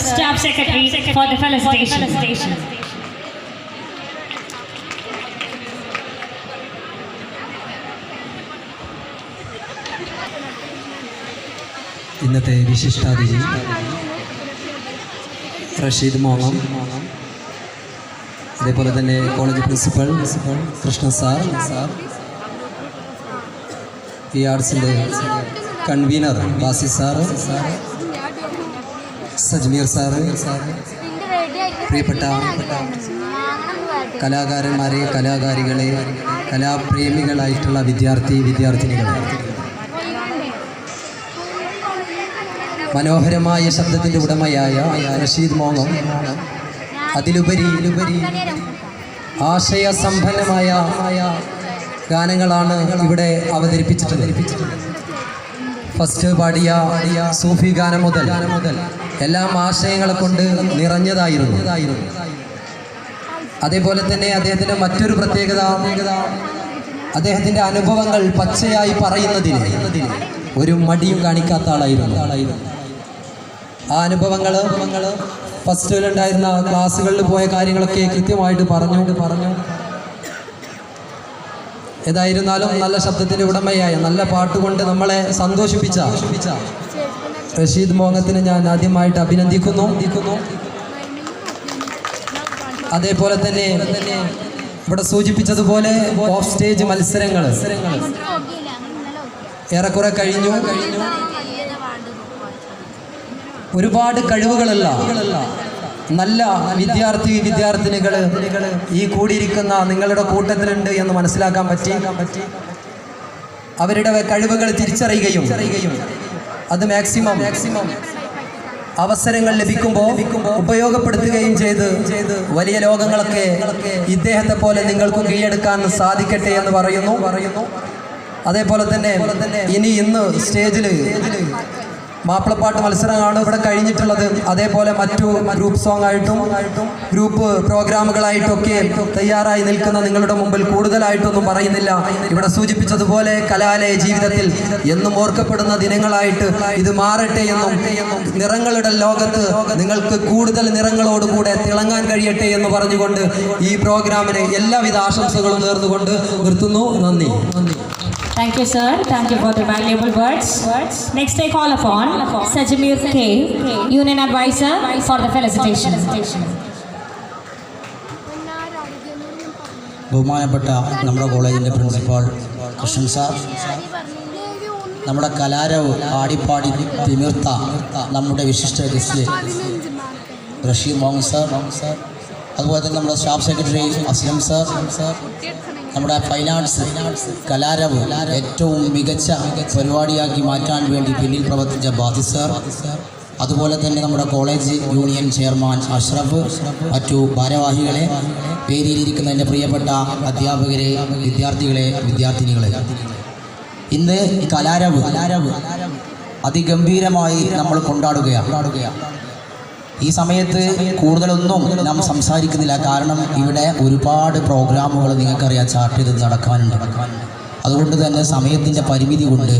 Staff Secretary, for the felicitation. ഇന്നത്തെ വിശിഷ്ടാതിഥി റഷീദ് മോങ്ങം, അതേപോലെ തന്നെ കോളേജ് പ്രിൻസിപ്പൽ കൃഷ്ണ സാർ, ഈ ആർട്സിൻ്റെ കൺവീനർ ബാസി സാറ്, സജ്മീർ സാറ്, പ്രിയപ്പെട്ട കലാകാരന്മാരെ, കലാകാരികളെ, കലാപ്രേമികളായിട്ടുള്ള വിദ്യാർത്ഥിനികളെ, മനോഹരമായ ശബ്ദത്തിൻ്റെ ഉടമയായ റഷീദ് മോങ്ങം അതിലുപരി ആശയസമ്പന്നമായ ഗാനങ്ങളാണ് ഇവിടെ അവതരിപ്പിച്ചിട്ടുള്ളത്. ഫസ്റ്റ് പാടിയ സൂഫി ഗാനം മുതൽ എല്ലാം ആശയങ്ങളെ കൊണ്ട് നിറഞ്ഞതായിരുന്നു. അതേപോലെ തന്നെ അദ്ദേഹത്തിൻ്റെ മറ്റൊരു പ്രത്യേകത, അദ്ദേഹത്തിൻ്റെ അനുഭവങ്ങൾ പച്ചയായി പറയുന്നതിന് ഒരു മടിയും കാണിക്കാത്ത ആളായിരുന്നു. ആ അനുഭവങ്ങൾ ഫസ്റ്റിലുണ്ടായിരുന്ന ക്ലാസ്സുകളിൽ പോയ കാര്യങ്ങളൊക്കെ കൃത്യമായിട്ട് പറഞ്ഞു. ഏതായിരുന്നാലും നല്ല ശബ്ദത്തിൻ്റെ ഉടമയായ, നല്ല പാട്ടുകൊണ്ട് നമ്മളെ സന്തോഷിപ്പിച്ച റഷീദ് മോങ്ങത്തിനെ ഞാൻ ആദ്യമായിട്ട് അഭിനന്ദിക്കുന്നു. അതേപോലെ തന്നെ ഇവിടെ സൂചിപ്പിച്ചതുപോലെ ഓഫ് സ്റ്റേജ് മത്സരങ്ങൾ ഏറെക്കുറെ കഴിഞ്ഞു. ഒരുപാട് കഴിവുകളുള്ള നല്ല വിദ്യാർത്ഥിനികൾ ഈ കൂടിയിരിക്കുന്ന നിങ്ങളുടെ കൂട്ടത്തിലുണ്ട് എന്ന് മനസ്സിലാക്കാൻ പറ്റി. അവരുടെ കഴിവുകൾ തിരിച്ചറിയുകയും അത് മാക്സിമം അവസരങ്ങൾ ലഭിക്കുമ്പോൾ ഉപയോഗപ്പെടുത്തുകയും ചെയ്ത് വലിയ ലോകങ്ങളൊക്കെ ഇദ്ദേഹത്തെ പോലെ നിങ്ങൾക്കും കീഴടക്കാൻ സാധിക്കട്ടെ എന്ന് പറയുന്നു. അതേപോലെ തന്നെ ഇന്ന് സ്റ്റേജിൽ മാപ്പിളപ്പാട്ട് മത്സരമാണ് ഇവിടെ കഴിഞ്ഞിട്ടുള്ളത്. അതേപോലെ മറ്റു ഗ്രൂപ്പ് സോങ് ആയിട്ടും ഗ്രൂപ്പ് പ്രോഗ്രാമുകളായിട്ടൊക്കെ തയ്യാറായി നിൽക്കുന്ന നിങ്ങളുടെ മുമ്പിൽ കൂടുതലായിട്ടൊന്നും പറയുന്നില്ല. ഇവിടെ സൂചിപ്പിച്ചതുപോലെ കലാലയ ജീവിതത്തിൽ എന്നും ഓർക്കപ്പെടുന്ന ദിനങ്ങളായിട്ട് ഇത് മാറട്ടെ എന്നും നിറങ്ങളുടെ ലോകത്ത് നിങ്ങൾക്ക് കൂടുതൽ നിറങ്ങളോടുകൂടെ തിളങ്ങാൻ കഴിയട്ടെ എന്ന് പറഞ്ഞുകൊണ്ട് ഈ പ്രോഗ്രാമിന് എല്ലാവിധ ആശംസകളും നേർന്നുകൊണ്ട് നിർത്തുന്നു. നന്ദി. Thank you, sir. Thank you for the valuable words. Next, I call upon Sajmir K, Union Advisor, for the felicitation. ബഹുമാനപ്പെട്ട നമ്മുടെ കോളേജിൻ്റെ പ്രിൻസിപ്പാൾ കൃഷ്ണൻ സാർ, നമ്മുടെ കലാരവ് ആടിപ്പാടി തിമിർത്ത നമ്മുടെ വിശിഷ്ട ഗസ്റ്റ് റഷീദ് മോങ്ങം സാർ, അതുപോലെ തന്നെ നമ്മുടെ സ്റ്റാഫ് സെക്രട്ടറി അസ്ലം സാർ, നമ്മുടെ ഫൈൻ ആർട്സ് കലാരവ് ഏറ്റവും മികച്ച പരിപാടിയാക്കി മാറ്റാൻ വേണ്ടി പിന്നിൽ പ്രവർത്തിച്ച ബാസി സാർ, അതുപോലെ തന്നെ നമ്മുടെ കോളേജ് യൂണിയൻ ചെയർമാൻ അഷ്റഫ്, മറ്റു ഭാരവാഹികളെ, വേദിയിലിരിക്കുന്ന എൻ്റെ പ്രിയപ്പെട്ട അധ്യാപകരെ, വിദ്യാർത്ഥിനികളെ, ഇന്ന് കലാരവ് അതിഗംഭീരമായി നമ്മൾ കൊണ്ടാടുകയാണ്. ഈ സമയത്ത് കൂടുതലൊന്നും നാം സംസാരിക്കുന്നില്ല. കാരണം ഇവിടെ ഒരുപാട് പ്രോഗ്രാമുകൾ നിങ്ങൾക്കറിയാം ചാർട്ട് ചെയ്ത് നടക്കാനുണ്ട്. അതുകൊണ്ട് തന്നെ സമയത്തിൻ്റെ പരിമിതി കൊണ്ട്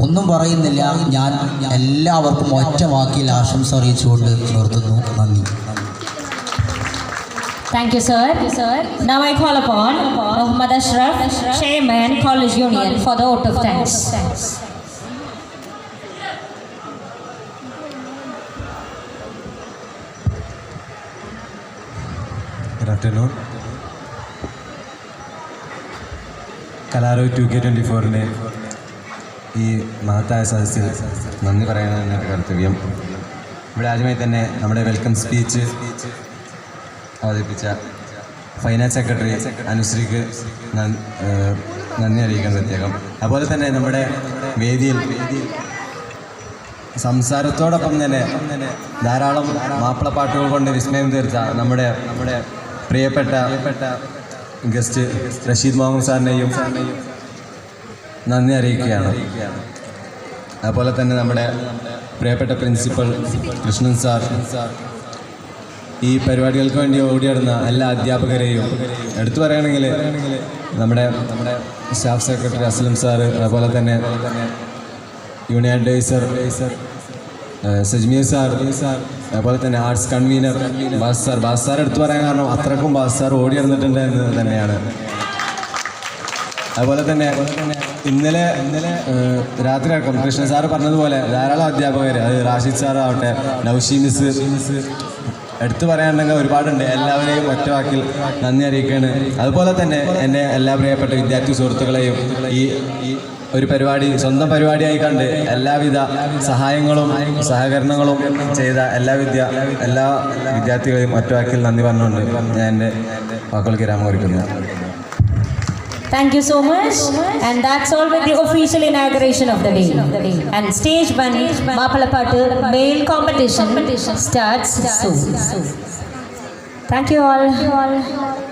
ഒന്നും പറയുന്നില്ല. ഞാൻ എല്ലാവർക്കും ഒറ്റ വാക്കിൽ ആശംസ അറിയിച്ചുകൊണ്ട് നിർത്തുന്നു. നന്ദി. Thank you, sir. Now I call upon Muhammad Ashraf, Chairman, College Union, for the vote of thanks. Good afternoon. കലാരവ് 2K24 ഈ മഹത്തായ സദസ്സിൽ നന്ദി പറയാനാണ് എൻ്റെ കർത്തവ്യം. ഇവിടെ ആദ്യമായി തന്നെ നമ്മുടെ വെൽക്കം സ്പീച്ച് അവതരിപ്പിച്ച ഫൈനാൻസ് സെക്രട്ടറി അനുശ്രീക്ക് നന്ദി അറിയിക്കാൻ പ്രത്യേകം. അതുപോലെ തന്നെ നമ്മുടെ വേദിയിൽ സംസാരത്തോടൊപ്പം തന്നെ ധാരാളം മാപ്പിളപ്പാട്ടുകൾ കൊണ്ട് വിസ്മയം തീർത്ത നമ്മുടെ പ്രിയപ്പെട്ട ഗസ്റ്റ് റഷീദ് മോങ്ങം സാറിനെയും നന്ദി അറിയിക്കുകയാണ്. അതുപോലെ തന്നെ നമ്മുടെ പ്രിയപ്പെട്ട പ്രിൻസിപ്പൽ കൃഷ്ണൻ സാർ, ഈ പരിപാടികൾക്ക് വേണ്ടി ഓടിയിടുന്ന എല്ലാ അധ്യാപകരെയും എടുത്തു പറയുകയാണെങ്കിൽ നമ്മുടെ സ്റ്റാഫ് സെക്രട്ടറി അസ്ലം സാർ, അതുപോലെ തന്നെ യൂണിയൻ അഡ്വൈസർ സജ്മീർ സാർ, അതുപോലെ തന്നെ ആർട്സ് കൺവീനർ ബാസ് സാർ എടുത്തു പറയാൻ കാരണം അത്രക്കും ബാസ് സാർ ഓടി ഇറന്നിട്ടുണ്ട് എന്ന് തന്നെയാണ്. അതുപോലെ തന്നെ ഇന്നലെ രാത്രി അടക്കം കൃഷ്ണൻ സാറ് പറഞ്ഞതുപോലെ ധാരാളം അധ്യാപകർ, അത് റാഷിദ് സാറാവട്ടെ, നൗഷി മിസ്, എടുത്തു പറയാനുണ്ടെങ്കിൽ ഒരുപാടുണ്ട്. എല്ലാവരെയും ഒറ്റ വാക്കിൽ നന്ദി അറിയിക്കുകയാണ്. അതുപോലെ തന്നെ എൻ്റെ എല്ലാ പ്രിയപ്പെട്ട വിദ്യാർത്ഥി സുഹൃത്തുക്കളെയും ഈ ഒരു പരിപാടി സ്വന്തം പരിപാടിയായി കണ്ട് എല്ലാവിധ സഹായങ്ങളും സഹകരണങ്ങളും ചെയ്ത എല്ലാ വിദ്യാർത്ഥികളെയും ഒറ്റ വാക്കിൽ നന്ദി പറഞ്ഞുകൊണ്ട് ഞാൻ എൻ്റെ വാക്കുകൾക്ക് വിരാമം കുറിക്കുന്നു. Thank you so much. And that's all with the official inauguration of the day. And stage 1, Mapalapattu male competition starts soon. Thank you all.